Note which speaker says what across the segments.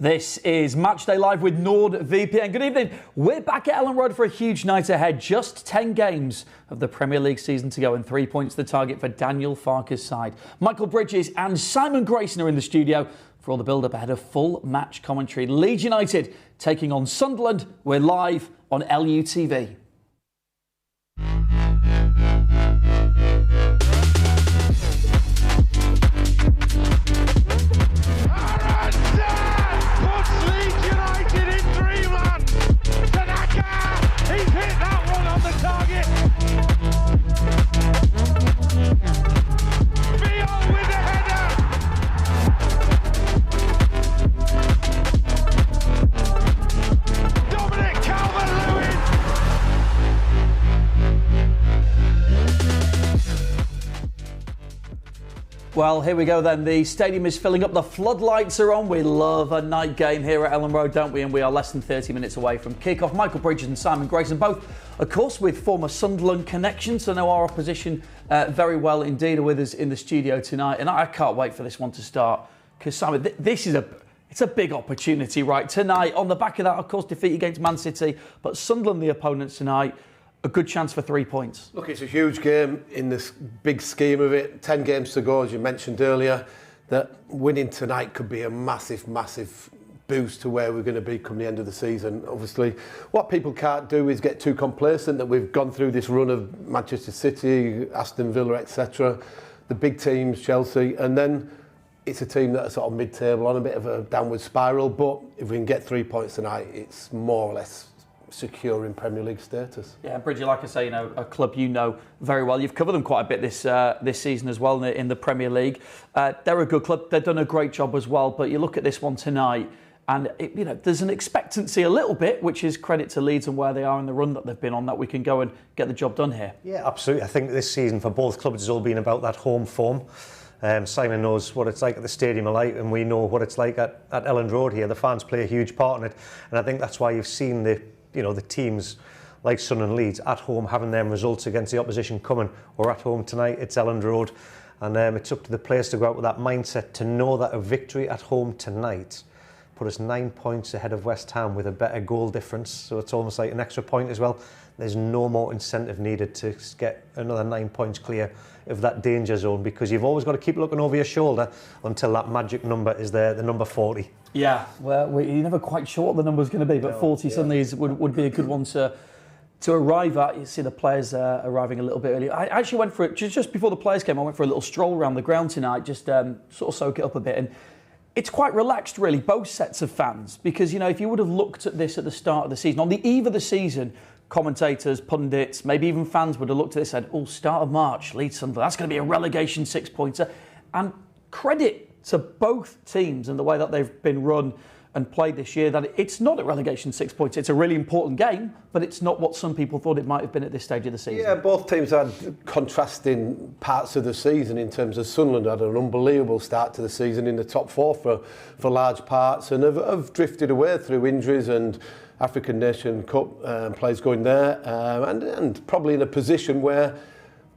Speaker 1: This is Matchday Live with NordVPN. Good evening. We're back at Elland Road for a huge night ahead. Just 10 games of the Premier League season to go and 3 points the target for Daniel Farke's side. Michael Bridges and Simon Grayson are in the studio for all the build-up ahead of full match commentary. Leeds United taking on Sunderland. We're live on LUTV. Well, here we go then. The stadium is filling up. The floodlights are on. We love a night game here at Elland Road, don't we? And we are less than 30 minutes away from kick-off. Michael Bridges and Simon Grayson, both, of course, with former Sunderland connections, so know our opposition very well indeed, are with us in the studio tonight. And I can't wait for this one to start, because, Simon, this is it's a big opportunity, right? Tonight, on the back of that, of course, defeat against Man City, but Sunderland, the opponents tonight, a good chance for 3 points.
Speaker 2: Look, it's a huge game in this big scheme of it. 10 games to go, as you mentioned earlier. That winning tonight could be a massive, massive boost to where we're going to be come the end of the season. Obviously, what people can't do is get too complacent that we've gone through this run of Manchester City, Aston Villa, etc. The big teams, Chelsea, and then it's a team that are sort of mid-table on a bit of a downward spiral. But if we can get 3 points tonight, it's more or less secure in Premier League status.
Speaker 1: Yeah, Bridgie, like I say, a club you know very well. You've covered them quite a bit this season as well in the Premier League. They're a good club. They've done a great job as well. But you look at this one tonight, and there's an expectancy a little bit, which is credit to Leeds and where they are in the run that they've been on, that we can go and get the job done here.
Speaker 3: Yeah, absolutely. I think this season for both clubs has all been about that home form. Simon knows what it's like at the Stadium of Light, and we know what it's like at Elland Road here. The fans play a huge part in it, and I think that's why you've seen the teams like Sunderland and Leeds at home having them results against the opposition coming. We're at home tonight, it's Elland Road, and it's up to the players to go out with that mindset to know that a victory at home tonight put us 9 points ahead of West Ham with a better goal difference, so it's almost like an extra point as well. There's no more incentive needed to get another 9 points clear of that danger zone, because you've always got to keep looking over your shoulder until that magic number is there, the number 40.
Speaker 1: Yeah, well, you're never quite sure what the number's going to be, but 40 suddenly would be a good one to arrive at. You see the players arriving a little bit early. I actually went for it just before the players came. I went for a little stroll around the ground tonight, just sort of soak it up a bit. And it's quite relaxed, really, both sets of fans, because if you would have looked at this at the start of the season, on the eve of the season, commentators, pundits, maybe even fans would have looked at this and said, "Oh, start of March, Leeds Sunderland, that's going to be a relegation 6-pointer." And credit to both teams and the way that they've been run and played this year, that it's not a relegation 6-pointer. It's a really important game, but it's not what some people thought it might have been at this stage of the season.
Speaker 2: Yeah, both teams had contrasting parts of the season in terms of Sunderland had an unbelievable start to the season in the top four for large parts, and have drifted away through injuries and African Nation Cup players going there, and probably in a position where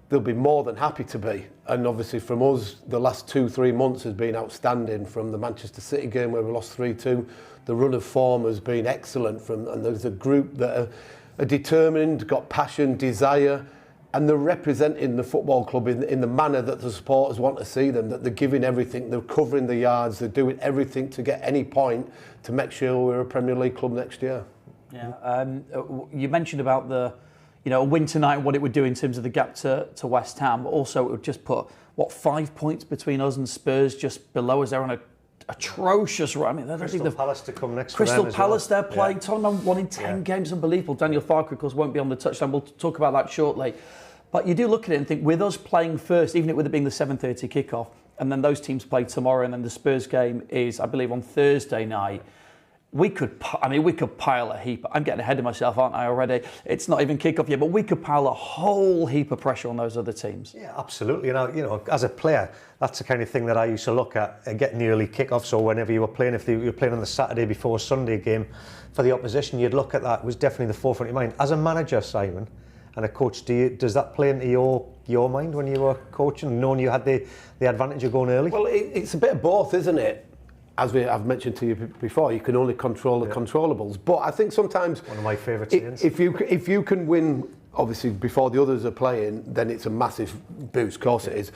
Speaker 2: they'll be more than happy to be. And obviously from us, the last 2-3 months has been outstanding. From the Manchester City game where we lost 3-2, the run of form has been excellent. And there's a group that are determined, got passion, desire, and they're representing the football club in the manner that the supporters want to see them, that they're giving everything, they're covering the yards, they're doing everything to get any point to make sure we're a Premier League club next year.
Speaker 1: Yeah, you mentioned about a win tonight and what it would do in terms of the gap to West Ham, but also it would just put, 5 points between us and Spurs just below us. They're on a atrocious run. I mean,
Speaker 3: Crystal Palace to come next.
Speaker 1: Crystal Palace,
Speaker 3: well.
Speaker 1: They're playing. Tottenham won in 10 games, unbelievable. Daniel Farke, of course, won't be on the touchdown. We'll talk about that shortly. But you do look at it and think, with us playing first, even with it being the 7:30 kickoff, and then those teams play tomorrow, and then the Spurs game is, I believe, on Thursday night. We could pile a heap. I'm getting ahead of myself, aren't I, already? It's not even kick-off yet, but we could pile a whole heap of pressure on those other teams.
Speaker 3: Yeah, absolutely. As a player, that's the kind of thing that I used to look at, getting the early kick-offs, or whenever you were playing, if you were playing on the Saturday before a Sunday game for the opposition, you'd look at that. It was definitely the forefront of your mind. As a manager, Simon, and a coach, does that play into your mind when you were coaching, knowing you had the advantage of going early?
Speaker 2: Well, it's a bit of both, isn't it? as I've mentioned to you before, you can only control the controllables. But I think sometimes
Speaker 3: one of my favourite scenes.
Speaker 2: If you can win, obviously before the others are playing, then it's a massive boost. Of course, it is.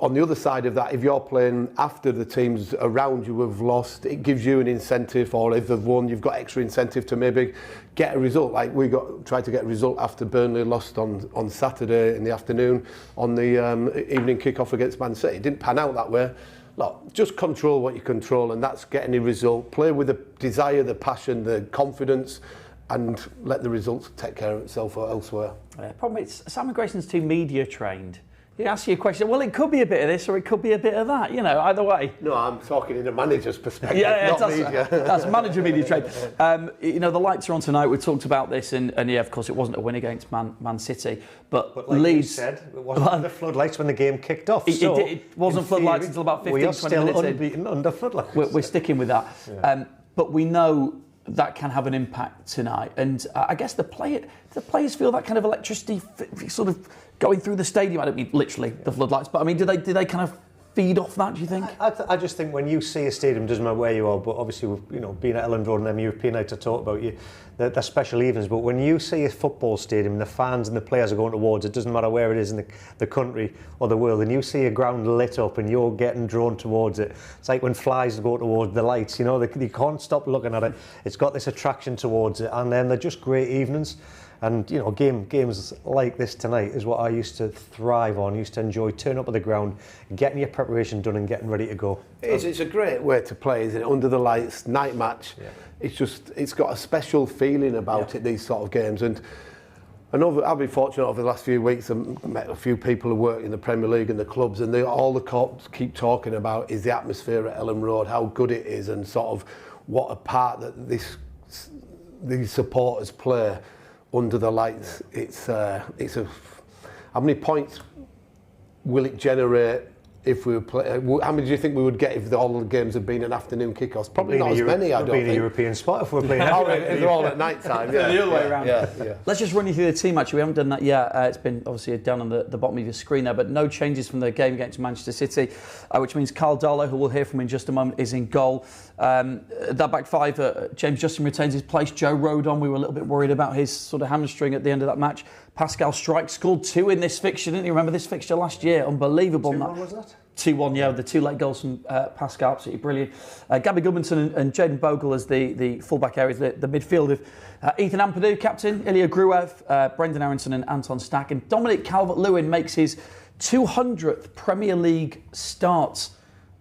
Speaker 2: On the other side of that, if you're playing after the teams around you have lost, it gives you an incentive, or if they've won, you've got extra incentive to maybe get a result. Like we tried to get a result after Burnley lost on Saturday in the afternoon on the evening kick-off against Man City. It didn't pan out that way. Look, just control what you control, and that's getting a result. Play with the desire, the passion, the confidence, and let the results take care of itself or elsewhere.
Speaker 1: Problem is, Simon Grayson's too media trained. He asks you a question, well, it could be a bit of this or it could be a bit of that, you know, either way.
Speaker 2: No, I'm talking in a manager's perspective, not media.
Speaker 1: That's manager media trade. You know, the lights are on tonight. We talked about this, and yeah, of course, it wasn't a win against Man City. But
Speaker 3: like
Speaker 1: Leeds
Speaker 3: you said, it wasn't under floodlights when the game kicked off.
Speaker 1: It wasn't floodlights until about 15, 20 minutes in.
Speaker 3: We are still unbeaten under floodlights.
Speaker 1: We're sticking with that. Yeah. But we know that can have an impact tonight. And I guess the players feel that kind of electricity sort of going through the stadium. I don't mean literally the floodlights, but I mean, do they kind of feed off that, do you think?
Speaker 3: I just think when you see a stadium, doesn't matter where you are, but obviously, you know, being at Elland Road and them European nights I talk about, they're special evenings, but when you see a football stadium and the fans and the players are going towards it, doesn't matter where it is in the country or the world, and you see a ground lit up and you're getting drawn towards it, it's like when flies go towards the lights, you know, they can't stop looking at it. It's got this attraction towards it, and then they're just great evenings. And, you know, games like this tonight is what I used to thrive on, used to enjoy, turn up at the ground, getting your preparation done and getting ready to go.
Speaker 2: It's a great way to play, isn't it? Under the lights, night match. Yeah. It's got a special feeling about it, these sort of games. And I've been fortunate over the last few weeks. I've met a few people who work in the Premier League and the clubs, and all the cops keep talking about is the atmosphere at Elland Road, how good it is, and sort of what a part that these supporters play under the lights. It's how many points will it generate if we were how many do you think we would get if all the games had been an afternoon kick-offs? Probably not as many, I don't think.
Speaker 3: Being a European spot if we're playing.
Speaker 2: If they're all at night time. Yeah,
Speaker 1: the other way around.
Speaker 2: Yeah.
Speaker 1: Let's just run you through the team, actually. We haven't done that yet. It's been obviously down on the bottom of your screen there, but no changes from the game against Manchester City, which means Carl Darlow, who we'll hear from in just a moment, is in goal. That back five, James Justin retains his place. Joe Rodon, we were a little bit worried about his sort of hamstring at the end of that match. Pascal Strike scored 2 in this fixture, didn't you? Remember this fixture last year? Unbelievable.
Speaker 3: 2-1 was that?
Speaker 1: 2-1, yeah, the 2 late goals from Pascal, absolutely brilliant. Gabby Goodmanson and Jaden Bogle as the full-back areas, the midfield of Ethan Ampadu, captain, Ilya Gruev, Brendan Aronson and Anton Stack. And Dominic Calvert-Lewin makes his 200th Premier League start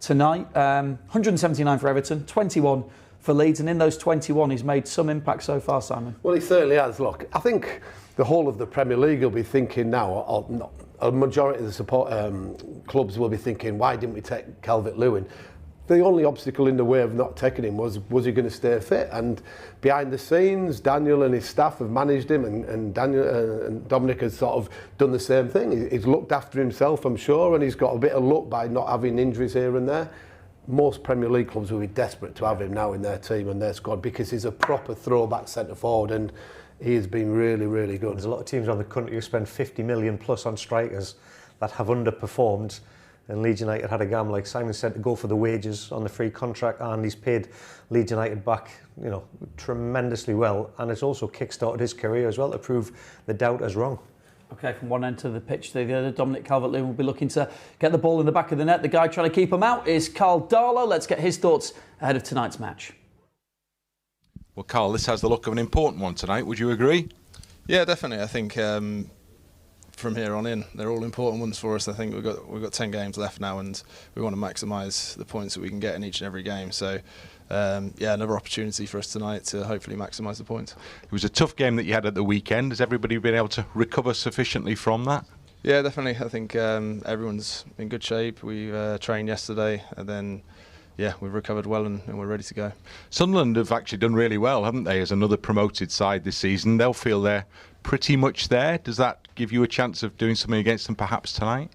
Speaker 1: tonight. 179 for Everton, 21 for Leeds, and in those 21 he's made some impact so far, Simon.
Speaker 2: Well, he certainly has. Look, I think the whole of the Premier League will be thinking now, or not, a majority of the support clubs will be thinking, why didn't we take Calvert-Lewin? The only obstacle in the way of not taking him was he going to stay fit? And behind the scenes, Daniel and his staff have managed him, and Daniel and Dominic has sort of done the same thing. He's looked after himself, I'm sure, and he's got a bit of luck by not having injuries here and there. Most Premier League clubs will be desperate to have him now in their team and their squad, because he's a proper throwback centre forward, and he has been really, really good.
Speaker 3: There's a lot of teams around the country who spend 50 million plus on strikers that have underperformed, and Leeds United had a gamble, like Simon said, to go for the wages on the free contract, and he's paid Leeds United back, you know, tremendously well, and it's also kick-started his career as well to prove the doubters wrong.
Speaker 1: Okay, from one end to the pitch to the other, Dominic Calvert-Lewin will be looking to get the ball in the back of the net. The guy trying to keep him out is Carl Darlow. Let's get his thoughts ahead of tonight's match.
Speaker 4: Well, Carl, this has the look of an important one tonight. Would you agree?
Speaker 5: Yeah, definitely. I think from here on in, they're all important ones for us. I think we've got 10 games left now, and we want to maximise the points that we can get in each and every game. So, yeah, another opportunity for us tonight to hopefully maximise the points.
Speaker 4: It was a tough game that you had at the weekend. Has everybody been able to recover sufficiently from that?
Speaker 5: Yeah, definitely. I think everyone's in good shape. We trained yesterday, and then yeah, we've recovered well and we're ready to go.
Speaker 4: Sunderland have actually done really well, haven't they, as another promoted side this season? They'll feel they're pretty much there. Does that give you a chance of doing something against them perhaps tonight?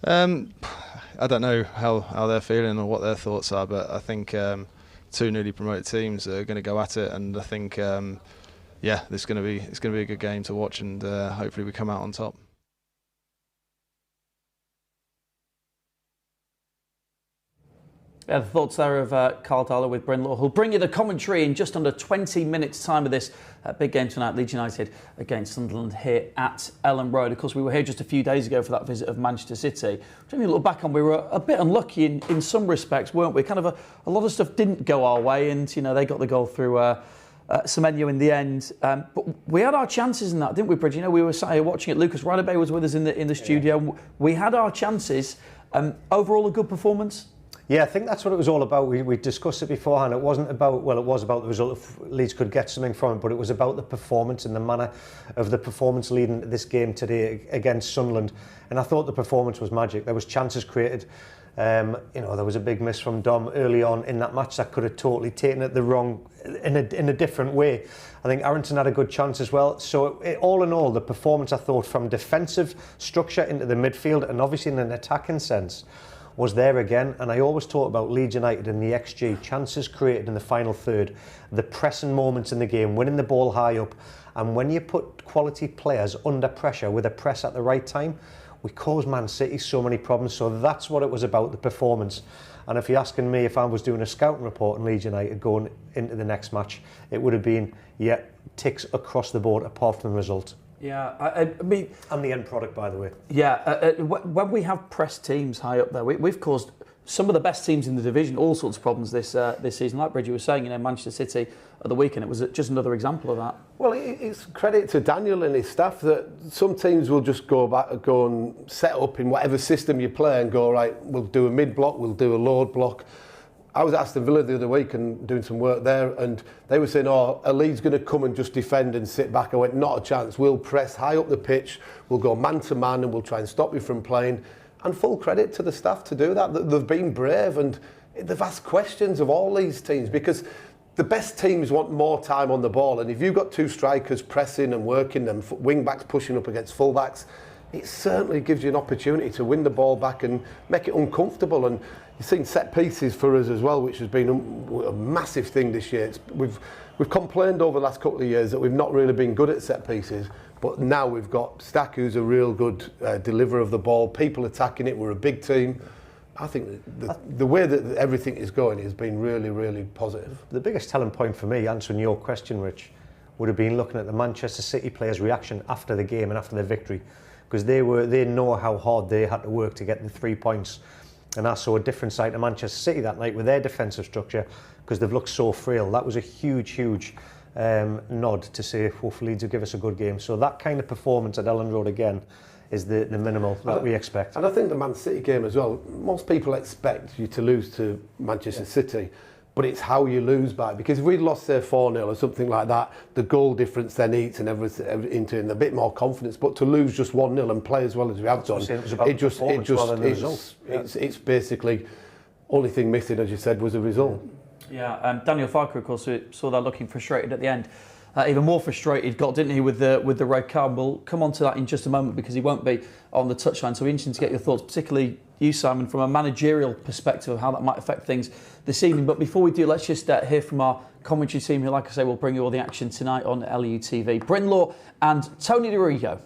Speaker 5: I don't know how they're feeling or what their thoughts are, but I think 2 newly promoted teams are going to go at it, and I think yeah, it's going to be a good game to watch, and hopefully we come out on top.
Speaker 1: Yeah, the thoughts there of Carl Darlow with Bryn Law, who'll bring you the commentary in just under 20 minutes' time of this big game tonight, Leeds United against Sunderland here at Elland Road. Of course, we were here just a few days ago for that visit of Manchester City. When you look back on, we were a bit unlucky in some respects, weren't we? Kind of a lot of stuff didn't go our way, and they got the goal through Semenyo in the end. But we had our chances in that, didn't we, Bridge? We were sat here watching it. Lucas Radebe was with us in the studio. We had our chances. Overall, a good performance.
Speaker 3: Yeah, I think that's what it was all about. We discussed it beforehand. It wasn't about, well, it was about the result if Leeds could get something from it, but it was about the performance and the manner of the performance leading to this game today against Sunderland. And I thought the performance was magic. There was chances created. There was a big miss from Dom early on in that match that could have totally taken it the wrong, in a different way. I think Arrington had a good chance as well. So all in all, the performance, I thought, from defensive structure into the midfield and obviously in an attacking sense, was there again. And I always talk about Leeds United and the XG, chances created in the final third, the pressing moments in the game, winning the ball high up. And when you put quality players under pressure with a press at the right time, we cause Man City so many problems. So that's what it was about, the performance. And if you're asking me if I was doing a scouting report on Leeds United going into the next match, it would have been, ticks across the board apart from the result.
Speaker 1: Yeah, I mean...
Speaker 3: And the end product, by the way.
Speaker 1: Yeah, when we have pressed teams high up there, we've caused some of the best teams in the division all sorts of problems this season. Like Bridget was saying, Manchester City at the weekend, it was just another example of that.
Speaker 2: Well, it's credit to Daniel and his staff that some teams will just go and set up in whatever system you play and go, right, we'll do a mid-block, we'll do a load block. I was at Aston Villa the other week and doing some work there, and they were saying, are Leeds going to come and just defend and sit back? I went, not a chance. We'll press high up the pitch, we'll go man to man, and we'll try and stop you from playing. And full credit to the staff to do that. They've been brave, and they've asked questions of all these teams, because the best teams want more time on the ball, and if you've got two strikers pressing and working and wing backs pushing up against full backs, it certainly gives you an opportunity to win the ball back and make it uncomfortable. And you've seen set pieces for us as well, which has been a massive thing this year. We've complained over the last couple of years that we've not really been good at set pieces, but now we've got Stack, who's a real good deliverer of the ball, people attacking it, we're a big team. I think the way that everything is going has been really, really positive.
Speaker 3: The biggest telling point for me, answering your question, Rich, would have been looking at the Manchester City players' reaction after the game and after the victory, because they know how hard they had to work to get the 3 points. And I saw a different side to Manchester City that night with their defensive structure, because they've looked so frail. That was a huge nod to say, hopefully Leeds will give us a good game. So that kind of performance at Elland Road again is the minimal that we expect.
Speaker 2: And I think the Man City game as well, most people expect you to lose to Manchester City, but it's how you lose by. Because if we'd lost, say, 4-0 or something like that, the goal difference then eats and everything into a bit more confidence. But to lose just 1-0 and play as well as we have done, it's basically, only thing missing, as you said, was a result.
Speaker 1: Yeah, Daniel Farker, of course, saw that looking frustrated at the end. Even more frustrated got, didn't he, with the red card? We'll come on to that in just a moment, because he won't be on the touchline. So it'll be interesting to get your thoughts, particularly you, Simon, from a managerial perspective of how that might affect things this evening. But before we do, let's just hear from our commentary team, who, like I say, will bring you all the action tonight on LUTV. Bryn Law and Tony DiRigo.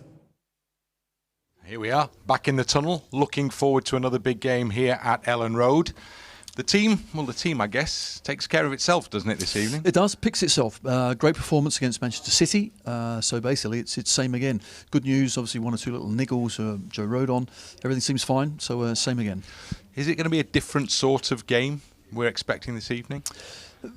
Speaker 4: Here we are, back in the tunnel, looking forward to another big game here at Elland Road. The team, I guess, takes care of itself, doesn't it, this evening?
Speaker 6: It does, picks itself. Great performance against Manchester City. So basically, it's same again. Good news, obviously, one or two little niggles, Joe Rodon. Everything seems fine, so same again.
Speaker 4: Is it going to be a different sort of game we're expecting this evening?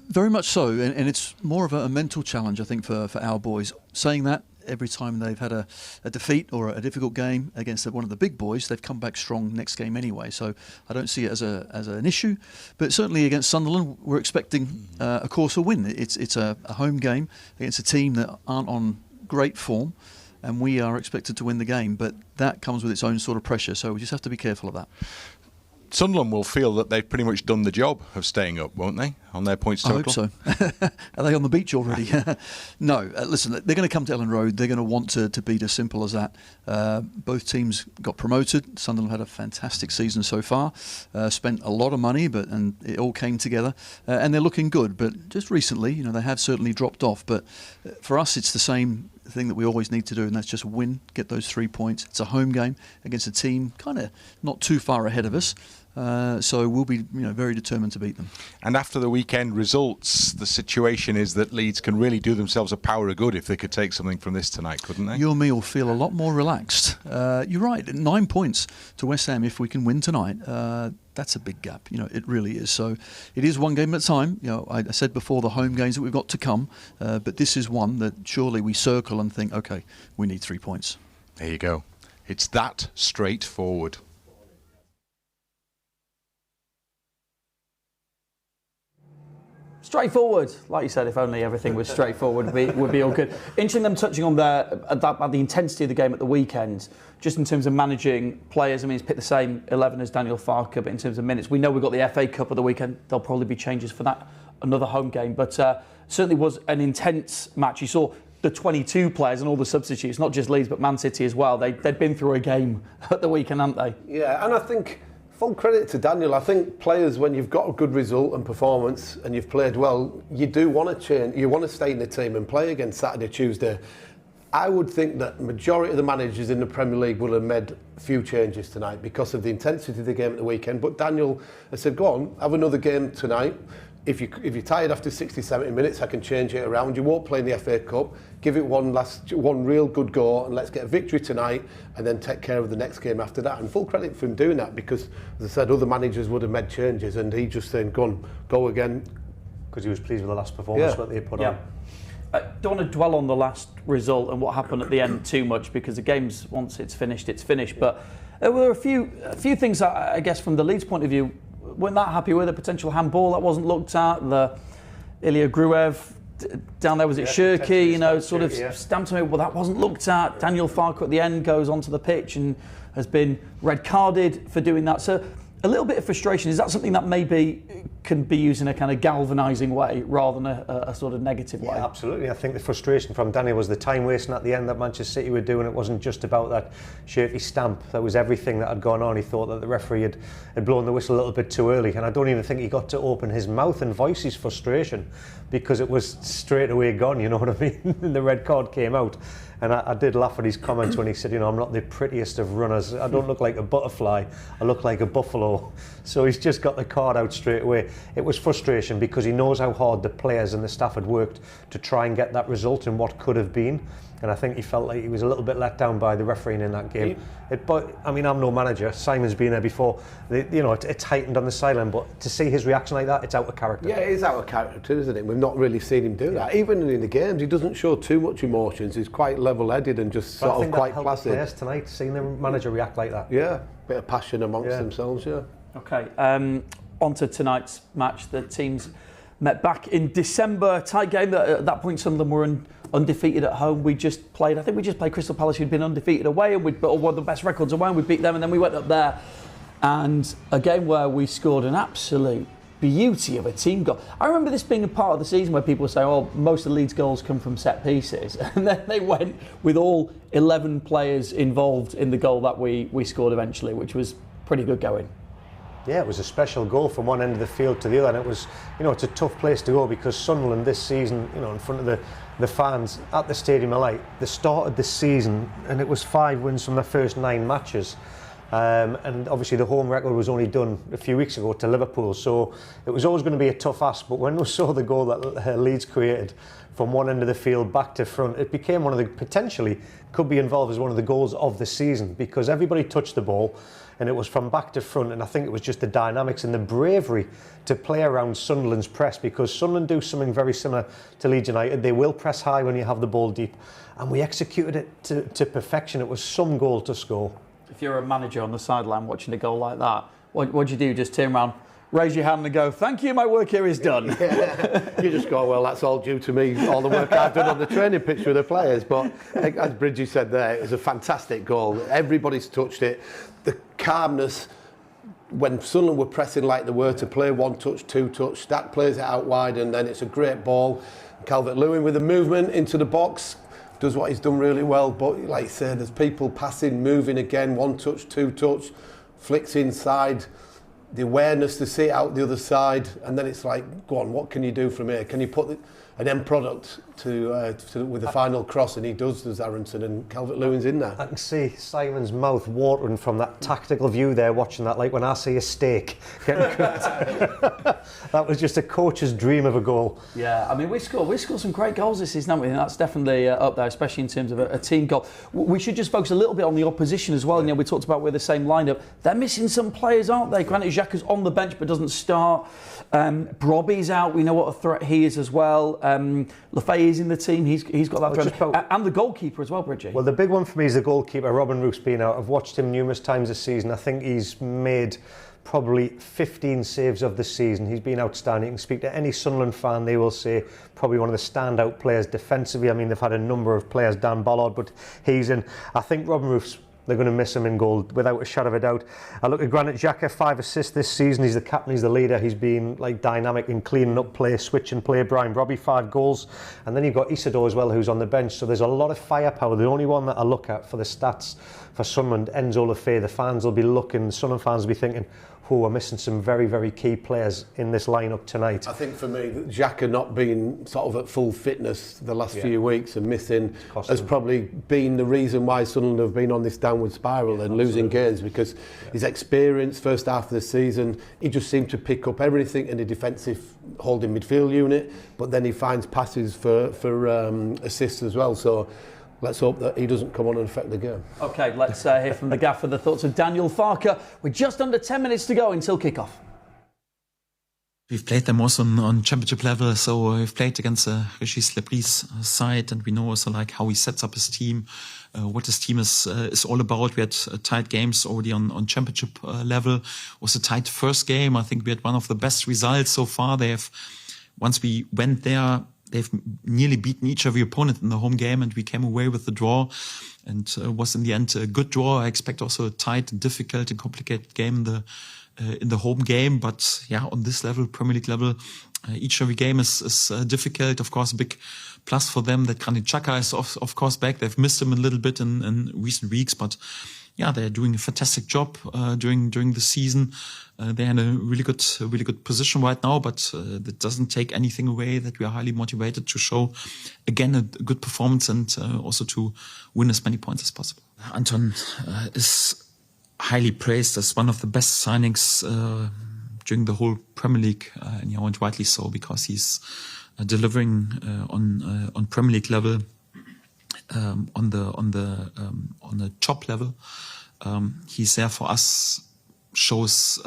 Speaker 6: Very much so, and it's more of a mental challenge, I think, for our boys. Saying that, every time they've had a defeat or a difficult game against one of the big boys, they've come back strong next game anyway. So I don't see it as an issue. But certainly against Sunderland, we're expecting, of course, a win. It's a home game against a team that aren't on great form, and we are expected to win the game. But that comes with its own sort of pressure, so we just have to be careful of that.
Speaker 4: Sunderland will feel that they've pretty much done the job of staying up, won't they, on their points total?
Speaker 6: I hope so. Are they on the beach already? No, listen, they're going to come to Elland Road. They're going to want to beat as simple as that. Both teams got promoted. Sunderland had a fantastic season so far. Spent a lot of money, and it all came together. And they're looking good. But just recently, they have certainly dropped off. But for us, it's the same thing that we always need to do, and that's just win, get those 3 points. It's a home game against a team kind of not too far ahead of us. So we'll be very determined to beat them.
Speaker 4: And after the weekend results, the situation is that Leeds can really do themselves a power of good if they could take something from this tonight, couldn't they?
Speaker 6: You and me will feel a lot more relaxed. You're right, 9 points to West Ham if we can win tonight. That's a big gap, it really is. So it is one game at a time. I said before the home games that we've got to come, but this is one that surely we circle and think, okay, we need 3 points.
Speaker 4: There you go. It's that straightforward.
Speaker 1: Straightforward, like you said. If only everything was straightforward, would be all good. Interesting them touching on the intensity of the game at the weekend, just in terms of managing players. I mean, he's picked the same 11 as Daniel Farke, but in terms of minutes, we know we've got the FA Cup at the weekend. There'll probably be changes for that, another home game, but certainly was an intense match. You saw the 22 players and all the substitutes, not just Leeds but Man City as well. They'd been through a game at the weekend, hadn't they?
Speaker 2: Yeah, and I think full credit to Daniel. I think players, when you've got a good result and performance and you've played well, you do want to change. You want to stay in the team and play again Saturday, Tuesday. I would think that majority of the managers in the Premier League would have made a few changes tonight because of the intensity of the game at the weekend. But Daniel has said, go on, have another game tonight. If you're tired after 60, 70 minutes, I can change it around. You won't play in the FA Cup. Give it one real good go and let's get a victory tonight and then take care of the next game after that. And full credit for him doing that because, as I said, other managers would have made changes and he just said, go again. Because
Speaker 3: he was pleased with the last performance what they put on.
Speaker 1: I don't want to dwell on the last result and what happened at the end too much because the game's, once it's finished, it's finished. But there were a few things, I guess, from the Leeds point of view, weren't that happy with. A potential handball that wasn't looked at. The Ilya Gruev down there, was it Shirky, sort of stamped on it, well, that wasn't looked at. Daniel Farke at the end goes onto the pitch and has been red carded for doing that. So a little bit of frustration. Is that something that maybe can be used in a kind of galvanising way rather than a sort of negative way?
Speaker 3: Yeah, absolutely. I think the frustration from Danny was the time wasting at the end that Manchester City were doing. It wasn't just about that shirty stamp. That was everything that had gone on. He thought that the referee had blown the whistle a little bit too early, and I don't even think he got to open his mouth and voice his frustration because it was straight away gone, you know what I mean? The red card came out. And I did laugh at his comments when he said, I'm not the prettiest of runners. I don't look like a butterfly. I look like a buffalo. So he's just got the card out straight away. It was frustration because he knows how hard the players and the staff had worked to try and get that result in what could have been. And I think he felt like he was a little bit let down by the refereeing in that game. But I mean, I'm no manager. Simon's been there before. It's heightened on the sideline, but to see his reaction like that, it's out of character.
Speaker 2: Yeah, it is out of character, isn't it? We've not really seen him do that. Even in the games, he doesn't show too much emotions. He's quite level-headed and just sort of quite placid.
Speaker 3: Players tonight, seeing the manager react like that.
Speaker 2: Yeah, bit of passion amongst themselves. Yeah.
Speaker 1: Okay, on to tonight's match. The teams met back in December. Tight game. At that point, Sunderland were undefeated at home. I think we just played Crystal Palace, who'd been undefeated away, and we'd one of the best records away, and we beat them, and then we went up there. And a game where we scored an absolute beauty of a team goal. I remember this being a part of the season where people say, most of Leeds' goals come from set pieces. And then they went with all 11 players involved in the goal that we scored eventually, which was pretty good going.
Speaker 3: Yeah, it was a special goal from one end of the field to the other, and it was, it's a tough place to go because Sunderland this season, in front of the fans at the Stadium of Light, they started this season and it was 5 wins from their first 9 matches. And obviously the home record was only done a few weeks ago to Liverpool, so it was always going to be a tough ask. But when we saw the goal that Leeds created from one end of the field back to front, it became one of the, potentially could be involved as one of the goals of the season because everybody touched the ball and it was from back to front, and I think it was just the dynamics and the bravery to play around Sunderland's press because Sunderland do something very similar to Leeds United. They will press high when you have the ball deep, and we executed it to perfection. It was some goal to score.
Speaker 1: If you're a manager on the sideline watching a goal like that, what do you do? Just turn around, raise your hand and go, thank you, my work here is done.
Speaker 2: Yeah. You just go, well, that's all due to me, all the work I've done on the training pitch with the players. But as Bridgie said there, it was a fantastic goal. Everybody's touched it. The calmness when Sunderland were pressing like they were to play 1 touch, 2 touch, Stack plays it out wide and then it's a great ball. Calvert-Lewin with the movement into the box does what he's done really well, but like you say, there's people passing, moving again, 1 touch, 2 touch, flicks inside, the awareness to see it out the other side, and then it's like, go on, what can you do from here? Can you put an end product with the final cross, and he does. There's Aronson and Calvert-Lewin's in there.
Speaker 3: I can see Simon's mouth watering from that tactical view there, watching that, like when I see a steak getting cooked. That was just a coach's dream of a goal.
Speaker 1: Yeah, I mean, we scored some great goals this season, haven't we? And that's definitely up there, especially in terms of a team goal. We should just focus a little bit on the opposition as well. You know, we talked about we're the same lineup. They're missing some players, aren't they? Granted, Xhaka's on the bench but doesn't start. Brobby's out. We know what a threat he is as well. Lefay is in the team. He's got that threat. And the goalkeeper as well, Bridgie.
Speaker 3: Well, the big one for me is the goalkeeper, Robin Roof's been out. I've watched him numerous times this season. I think he's made probably 15 saves of the season. He's been outstanding. You can speak to any Sunderland fan, they will say probably one of the standout players defensively. I mean, they've had a number of players, Dan Ballard, but he's in. I think Robin Roof's, they're going to miss him in goal without a shadow of a doubt. I look at Granit Xhaka, 5 assists this season. He's the captain, he's the leader. He's been like dynamic in cleaning up play, switching play. Brian Brobby, 5 goals. And then you've got Isidore as well, who's on the bench. So there's a lot of firepower. The only one that I look at for the stats for Sunderland, Enzo Lefay, the fans will be looking, Sunderland fans will be thinking, oh, we're missing some very, very key players in this lineup tonight.
Speaker 2: I think for me, Xhaka not being sort of at full fitness the last few weeks and missing has probably been the reason why Sunderland have been on this downward spiral and losing games, because his experience first half of the season, he just seemed to pick up everything in the defensive holding midfield unit, but then he finds passes for assists as well. So let's hope that he doesn't come on and affect the game.
Speaker 1: OK, let's hear from the gaffer the thoughts of Daniel Farke. We're just under 10 minutes to go until kick-off.
Speaker 7: We've played them also on championship level, so we've played against Régis Lebris' side, and we know also like how he sets up his team, what his team is all about. We had tight games already on championship level. It was a tight first game. I think we had one of the best results so far. Once we went there, they've nearly beaten each every opponent in the home game, and we came away with the draw, and was in the end a good draw. I expect also a tight and difficult and complicated game in the home game, but yeah, on this level, Premier League level, each every game is difficult. Of course, a big plus for them that Granit Xhaka is of course back. They've missed him a little bit in recent weeks, but yeah, they're doing a fantastic job during the season. They're in a really good position right now, but that doesn't take anything away that we are highly motivated to show again a good performance and also to win as many points as possible. Anton is highly praised as one of the best signings during the whole Premier League, and rightly so, because he's delivering on Premier League level, on the top level. He's there for us, shows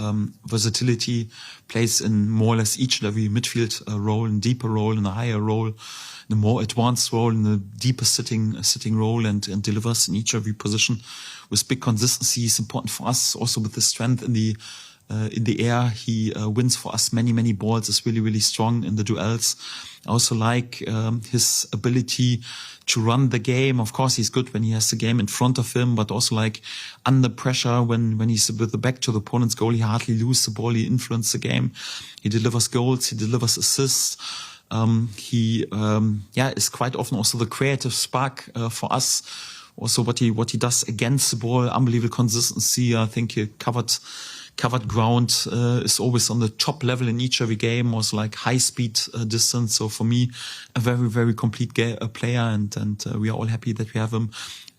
Speaker 7: versatility, plays in more or less each and every midfield role, in deeper role, in a higher role, in a more advanced role, in a deeper sitting role, and delivers in each and every position with big consistency. Is important for us also with the strength in the air. He wins for us many balls, is really strong in the duels. I also like his ability to run the game. Of course, he's good when he has the game in front of him, but also like under pressure when he's with the back to the opponent's goal, he hardly loses the ball. He influences the game. He delivers goals. He delivers assists. He is quite often also the creative spark for us. Also what he does against the ball, unbelievable consistency. I think he covered ground is always on the top level in each every game, also like high speed distance. So for me, a very complete player, and we are all happy that we have him.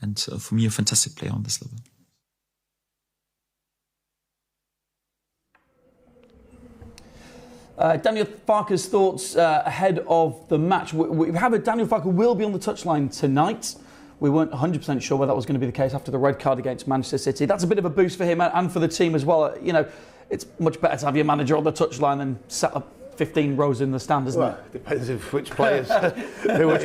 Speaker 7: And for me, a fantastic player on this level.
Speaker 1: Daniel Farke's thoughts ahead of the match. We have it. Daniel Farke will be on the touchline tonight. We weren't 100% sure whether that was going to be the case after the red card against Manchester City. That's a bit of a boost for him and for the team as well. You know, it's much better to have your manager on the touchline than set up 15 rows in the stand, isn't it?
Speaker 2: Depends if which players, which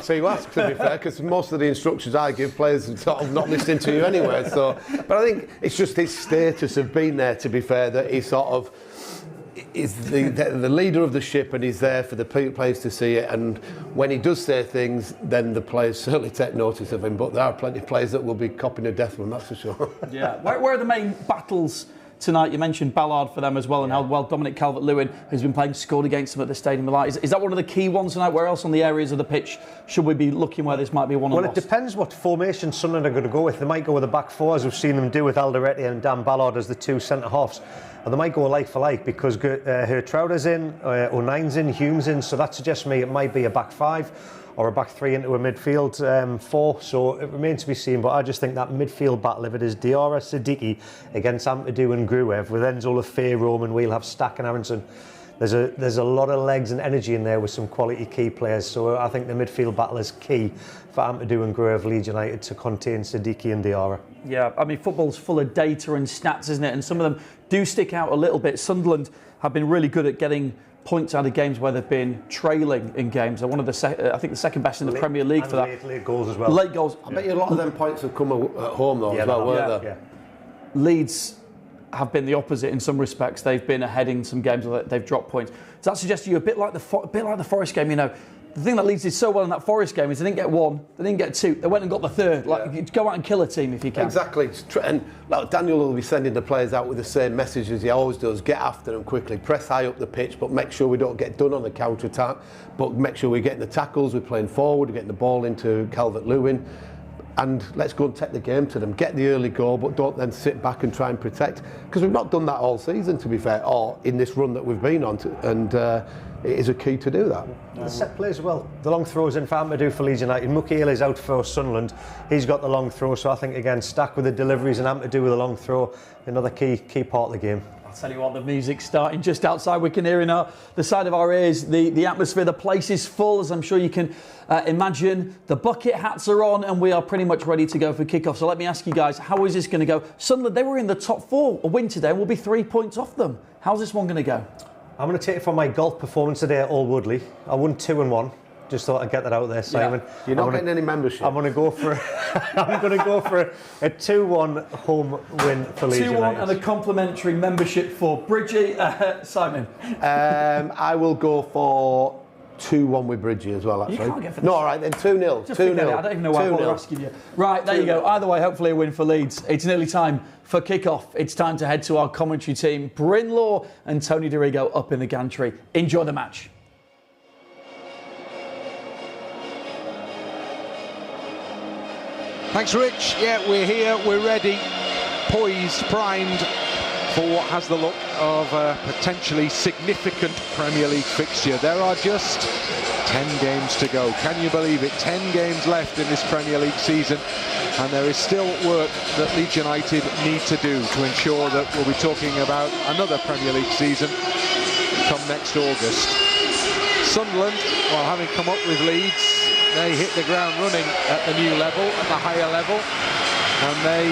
Speaker 2: people ask, to be fair, because most of the instructions I give players are sort of not listening to you anyway. So, but I think it's just his status of being there, to be fair, that he sort of is the leader of the ship, and he's there for the players to see it. And when he does say things, then the players certainly take notice of him. But there are plenty of players that will be copying a death one, that's for sure.
Speaker 1: Yeah. Where are the main battles tonight? You mentioned Ballard for them as well, and how well Dominic Calvert-Lewin, who's been playing, scored against them at the Stadium of Light. Is that one of the key ones tonight? Where else on the areas of the pitch should we be looking where this might be one? Well,
Speaker 3: it depends what formation Sunderland are going to go with. They might go with the back four, as we've seen them do with Alderete and Dan Ballard as the two centre halves. or they might go like for like, because Hertrauder's in, O'Nine's in, Hume's in, so that suggests to me it might be a back five or a back three into a midfield four, so it remains to be seen. But I just think that midfield battle, if it is Diarra, Siddiqui against Ampadu and Gruev, with Enzo Lefebvre, Roman, we'll have Stack and Aronson. There's a lot of legs and energy in there with some quality key players, so I think the midfield battle is key for Ampadu and Gruev, Leeds United, to contain Siddiqui and Diarra.
Speaker 1: Yeah, I mean, football's full of data and stats, isn't it? And some of them do stick out a little bit. Sunderland have been really good at getting points out of games where they've been trailing in games. They're one of the, I think, the second best in the Premier League for that.
Speaker 3: Late goals as well.
Speaker 1: Late goals.
Speaker 2: I bet you a lot of them points have come at home though, as well, weren't they?
Speaker 3: Yeah.
Speaker 1: Leeds have been the opposite in some respects. They've been ahead in some games where they've dropped points. Does that suggest to you a bit like the Forest game? You know, the thing that Leeds did so well in that Forest game is they didn't get one, they didn't get two, they went and got the third. Like, you go out and kill a team if you can.
Speaker 2: Exactly. And like, Daniel will be sending the players out with the same message as he always does: get after them quickly, press high up the pitch, but make sure we don't get done on the counter attack. But make sure we're getting the tackles, we're playing forward, we're getting the ball into Calvert-Lewin. And let's go and take the game to them. Get the early goal, but don't then sit back and try and protect. Because we've not done that all season, to be fair, or in this run that we've been on. And it is a key to do that.
Speaker 3: The set plays as well. The long throws in for Ampadu for Leeds United. Mukiele is out for Sunderland. He's got the long throw, so I think, again, Stack with the deliveries and Ampadu with the long throw, another key part of the game.
Speaker 1: I'll tell you what, the music's starting just outside. We can hear in the side of our ears the atmosphere. The place is full, as I'm sure you can imagine. The bucket hats are on, and we are pretty much ready to go for kickoff. So let me ask you guys, how is this going to go? Sunderland, they were in the top four. A win today will be 3 points off them. How's this one going to go?
Speaker 3: I'm going to take it from my golf performance today at Old Woodley. I won 2-1. Just thought I'd get that out there, Simon.
Speaker 2: Yeah. You're not getting any membership.
Speaker 3: I'm going to go for a 2-1 home win for Leeds United.
Speaker 1: 2-1 and a complimentary membership for Bridgie. Simon?
Speaker 2: I will go for 2-1 with Bridgie as well, actually.
Speaker 1: You can't get for
Speaker 2: no, all right, then 2-0. 2-0.
Speaker 1: I don't even know why I'm asking you. Right, there you go. Either way, hopefully a win for Leeds. It's nearly time for kickoff. It's time to head to our commentary team. Bryn Law and Tony DeRigo up in the gantry. Enjoy the match.
Speaker 4: Thanks, Rich. Yeah, we're here, we're ready, poised, primed for what has the look of a potentially significant Premier League fixture. There are just 10 games to go. Can you believe it? 10 games left in this Premier League season, and there is still work that Leeds United need to do to ensure that we'll be talking about another Premier League season come next August. Sunderland, well, having come up with Leeds, they hit the ground running at the new level, at the higher level, and they